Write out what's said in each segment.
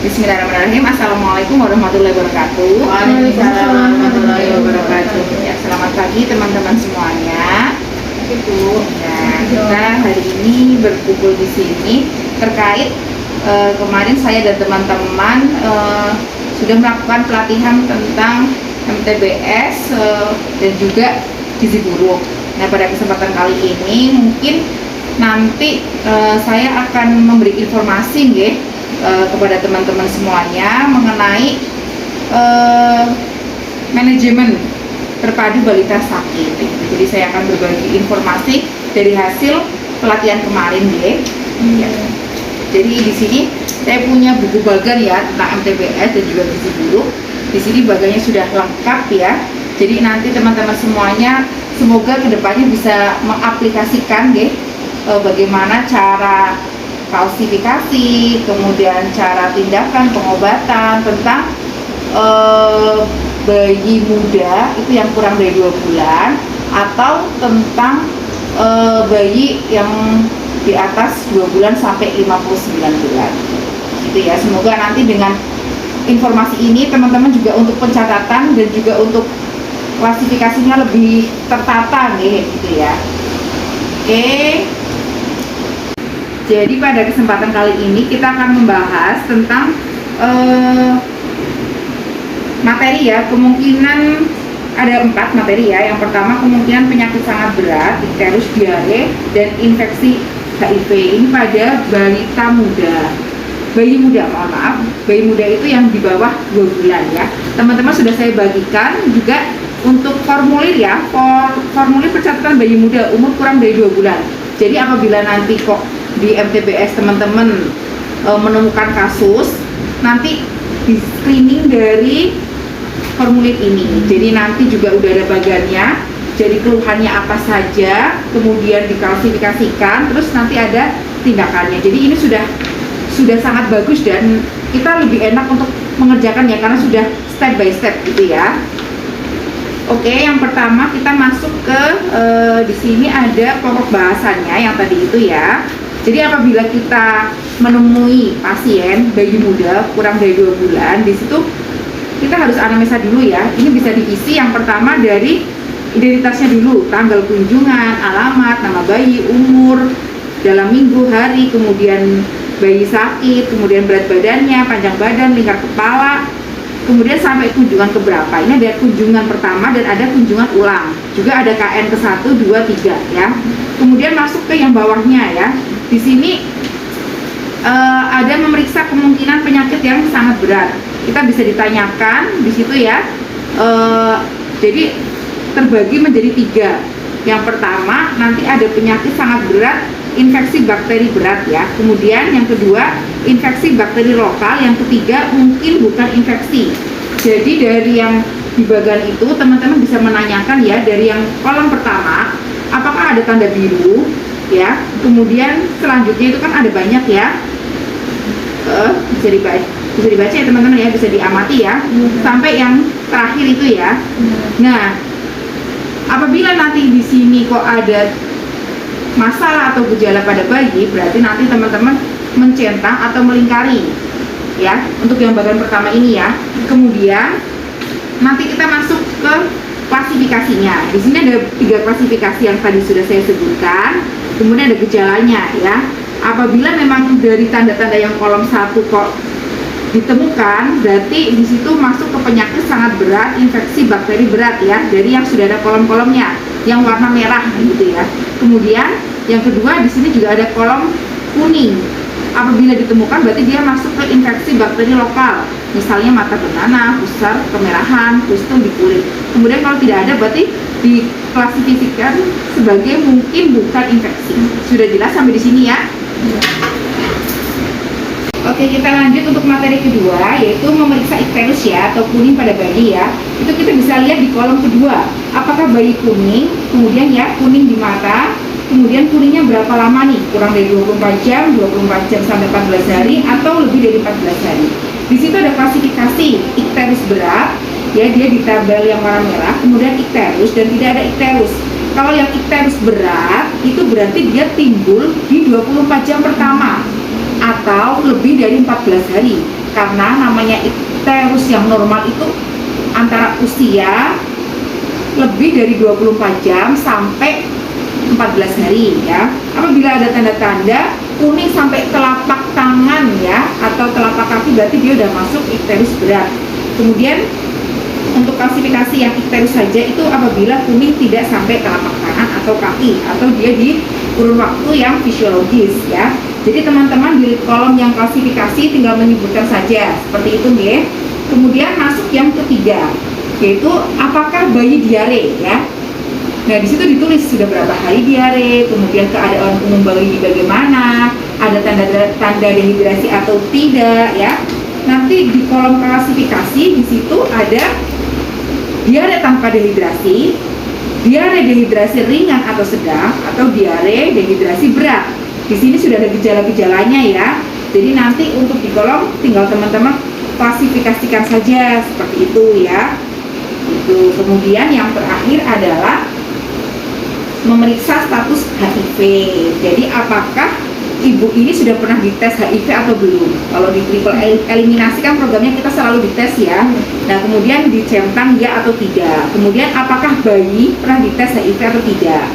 Bismillahirrahmanirrahim. Assalamualaikum warahmatullahi wabarakatuh. Waalaikumsalam warahmatullahi wabarakatuh. Ya, selamat pagi teman-teman semuanya. Nah, kita hari ini berkumpul di sini terkait kemarin saya dan teman-teman sudah melakukan pelatihan tentang MTBS dan juga gizi buruk. Nah, pada kesempatan kali ini mungkin nanti saya akan memberi informasi kepada teman-teman semuanya mengenai manajemen terpadu balita sakit. Jadi saya akan berbagi informasi dari hasil pelatihan kemarin ya. Jadi di sini saya punya buku bagan ya tentang MTBS dan juga gizi buruk. Di sini bagannya sudah lengkap ya. Jadi nanti teman-teman semuanya semoga kedepannya bisa mengaplikasikan bagaimana cara falsifikasi, kemudian cara tindakan pengobatan tentang bayi muda itu yang kurang dari 2 bulan atau tentang bayi yang di atas 2 bulan sampai 59 bulan gitu ya. Semoga nanti dengan informasi ini teman-teman juga untuk pencatatan dan juga untuk klasifikasinya lebih tertata gitu ya. Oke. Jadi pada kesempatan kali ini kita akan membahas tentang materi ya. Kemungkinan ada 4 materi ya. Yang pertama kemungkinan penyakit sangat berat, difterus, diare, dan infeksi HIV ini pada balita muda. Bayi muda, mohon maaf, bayi muda itu yang di bawah 2 bulan ya. Teman-teman sudah saya bagikan juga untuk formulir ya, formulir pencatatan bayi muda umur kurang dari 2 bulan. Jadi apabila nanti kok di MTBS teman-teman menemukan kasus, nanti di screening dari formulir ini. Jadi nanti juga udah ada bagannya, jadi keluhannya apa saja, kemudian diklasifikasikan, terus nanti ada tindakannya. Jadi ini sudah sangat bagus dan kita lebih enak untuk mengerjakan ya karena sudah step by step gitu ya. Oke, yang pertama kita masuk ke di sini ada pokok bahasannya yang tadi itu ya. Jadi apabila kita menemui pasien bayi muda kurang dari 2 bulan, di situ kita harus anamnesa dulu ya. Ini bisa diisi yang pertama dari identitasnya dulu, tanggal kunjungan, alamat, nama bayi, umur, dalam minggu, hari, kemudian bayi sakit, kemudian berat badannya, panjang badan, lingkar kepala, kemudian sampai kunjungan keberapa. Ini ada kunjungan pertama dan ada kunjungan ulang. Juga ada KN ke 1, 2, 3 ya. Kemudian masuk ke yang bawahnya ya. Di sini ada memeriksa kemungkinan penyakit yang sangat berat. Kita bisa ditanyakan di situ ya. Jadi terbagi menjadi 3. Yang pertama nanti ada penyakit sangat berat, infeksi bakteri berat ya. Kemudian yang kedua infeksi bakteri lokal, yang ketiga mungkin bukan infeksi. Jadi dari yang di bagian itu teman-teman bisa menanyakan ya, dari yang kolom pertama apakah ada tanda biru ya. Kemudian selanjutnya itu kan ada banyak ya, bisa dibaca ya teman-teman ya, bisa diamati ya sampai yang terakhir itu ya. Nah, apabila nanti di sini kok ada masalah atau gejala pada bayi, berarti nanti teman-teman mencentang atau melingkari ya untuk yang bagian pertama ini ya. Kemudian nanti kita masuk ke klasifikasinya. Di sini ada 3 klasifikasi yang tadi sudah saya sebutkan. Kemudian ada gejalanya ya. Apabila memang dari tanda-tanda yang kolom 1 kok ditemukan, berarti di situ masuk ke penyakit sangat berat, infeksi bakteri berat ya, dari yang sudah ada kolom-kolomnya yang warna merah gitu ya. Kemudian yang kedua di sini juga ada kolom kuning. Apabila ditemukan berarti dia masuk ke infeksi bakteri lokal, misalnya mata bernanah, pusar, kemerahan, pustung di kulit. Kemudian kalau tidak ada berarti diklasifikasikan sebagai mungkin bukan infeksi. Sudah jelas sampai di sini ya? Oke, kita lanjut untuk materi kedua, yaitu memeriksa ikterus ya, atau kuning pada bayi ya. Itu kita bisa lihat di kolom kedua, apakah bayi kuning, kemudian ya kuning di mata, kemudian kuningnya berapa lama nih, kurang dari 24 jam, 24 jam sampai 14 hari, atau lebih dari 14 hari. Di situ ada klasifikasi ikterus berat, ya dia di tabel yang warna merah, kemudian ikterus dan tidak ada ikterus. Kalau yang ikterus berat, itu berarti dia timbul di 24 jam pertama atau lebih dari 14 hari. karena namanya icterus yang normal itu antara usia lebih dari 24 jam sampai 14 hari ya. Apabila ada tanda-tanda kuning sampai telapak tangan ya atau telapak kaki, berarti dia udah masuk icterus berat. Kemudian untuk klasifikasi yang icterus saja itu apabila kuning tidak sampai telapak tangan atau kaki, atau dia di kurun waktu yang fisiologis ya. Jadi teman-teman di kolom yang klasifikasi tinggal menyebutkan saja seperti itu nggih. Kemudian masuk yang ketiga, yaitu apakah bayi diare ya. Nah, di situ ditulis sudah berapa hari diare, kemudian keadaan umum bayi bagaimana, ada tanda-tanda dehidrasi atau tidak ya. Nanti di kolom klasifikasi di situ ada diare tanpa dehidrasi, diare dehidrasi ringan atau sedang, atau diare dehidrasi berat. Di sini sudah ada gejala-gejalanya ya. Jadi nanti untuk di kolom tinggal teman-teman klasifikasikan saja seperti itu ya. Itu. Kemudian yang terakhir adalah memeriksa status HIV. Jadi apakah ibu ini sudah pernah dites HIV atau belum? Kalau di triple eliminasi kan programnya kita selalu dites ya. Nah, kemudian dicentang ya atau tidak. Kemudian apakah bayi pernah dites HIV atau tidak?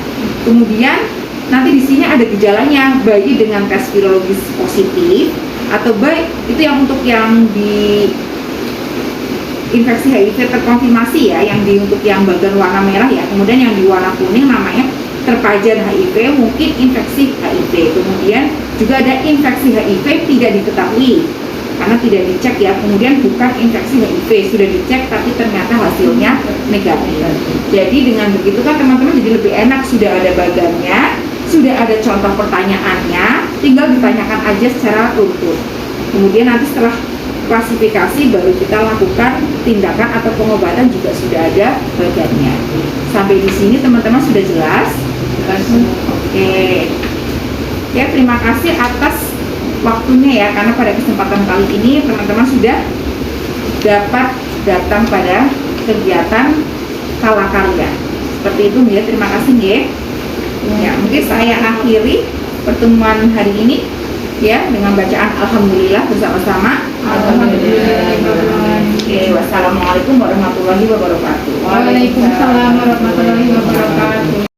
Kemudian nanti di sini ada gejalanya, bayi dengan tes virologis positif atau bayi itu yang untuk yang di infeksi HIV terkonfirmasi ya, yang di untuk yang bagian warna merah ya. Kemudian yang di warna kuning namanya terpajan HIV, mungkin infeksi HIV. Kemudian juga ada infeksi HIV tidak diketahui karena tidak dicek ya. Kemudian bukan infeksi HIV, sudah dicek tapi ternyata hasilnya negatif. Jadi dengan begitu kan teman-teman jadi lebih enak, sudah ada bagannya, sudah ada contoh pertanyaannya, tinggal ditanyakan aja secara utuh. Kemudian nanti setelah klasifikasi baru kita lakukan tindakan atau pengobatan, juga sudah ada bagannya. Sampai di sini teman-teman sudah jelas? Oke. Ya, terima kasih atas waktunya ya, karena pada kesempatan kali ini teman-teman sudah dapat datang pada kegiatan Kalakarya. Seperti itu ya, terima kasih ya. Ya, mungkin saya akhiri pertemuan hari ini ya dengan bacaan alhamdulillah bersama-sama. Alhamdulillah. Oke, wassalamualaikum warahmatullahi wabarakatuh. Waalaikumsalam warahmatullahi wabarakatuh.